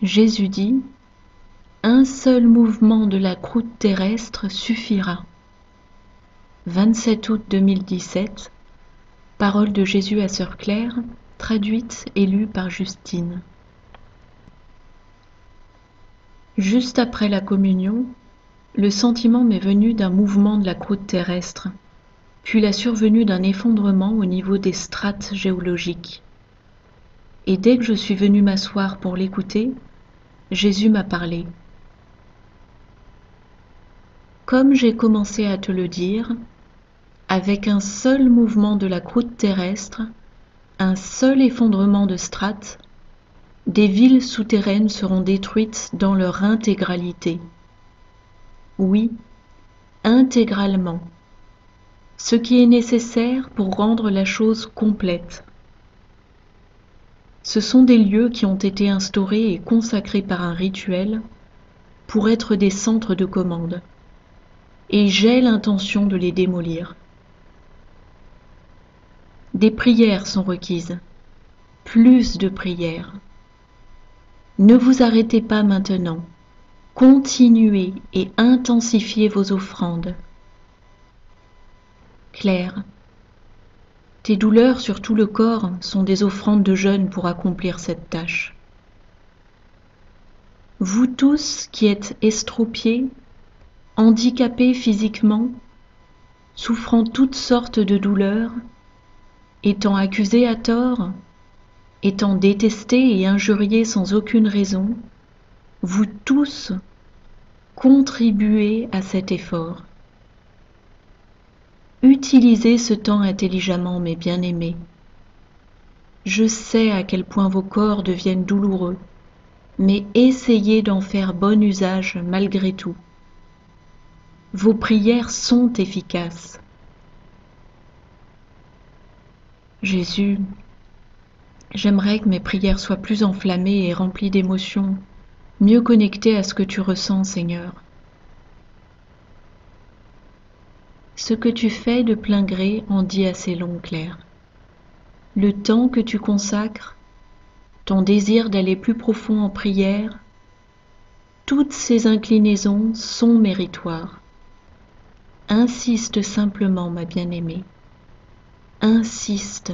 Jésus dit: un seul mouvement de la croûte terrestre suffira. 27 août 2017, Paroles de Jésus à Sœur Claire, traduite et lue par Justine. Juste après la communion, le sentiment m'est venu d'un mouvement de la croûte terrestre, puis la survenue d'un effondrement au niveau des strates géologiques. Et dès que je suis venue m'asseoir pour l'écouter, Jésus m'a parlé. Comme j'ai commencé à te le dire, avec un seul mouvement de la croûte terrestre, un seul effondrement de strates, des villes souterraines seront détruites dans leur intégralité. Oui, intégralement. Ce qui est nécessaire pour rendre la chose complète. Ce sont des lieux qui ont été instaurés et consacrés par un rituel pour être des centres de commande. Et j'ai l'intention de les démolir. Des prières sont requises, plus de prières. Ne vous arrêtez pas maintenant, continuez et intensifiez vos offrandes. Claire, tes douleurs sur tout le corps sont des offrandes de jeûne pour accomplir cette tâche. Vous tous qui êtes estropiés, handicapés physiquement, souffrant toutes sortes de douleurs, étant accusés à tort, étant détestés et injuriés sans aucune raison, vous tous contribuez à cet effort. Utilisez ce temps intelligemment, mes bien-aimés. Je sais à quel point vos corps deviennent douloureux, mais essayez d'en faire bon usage malgré tout. Vos prières sont efficaces. Jésus, j'aimerais que mes prières soient plus enflammées et remplies d'émotions, mieux connectées à ce que tu ressens, Seigneur. Ce que tu fais de plein gré en dit assez long, Claire. Le temps que tu consacres, ton désir d'aller plus profond en prière, toutes ces inclinaisons sont méritoires. Insiste simplement, ma bien-aimée. Insiste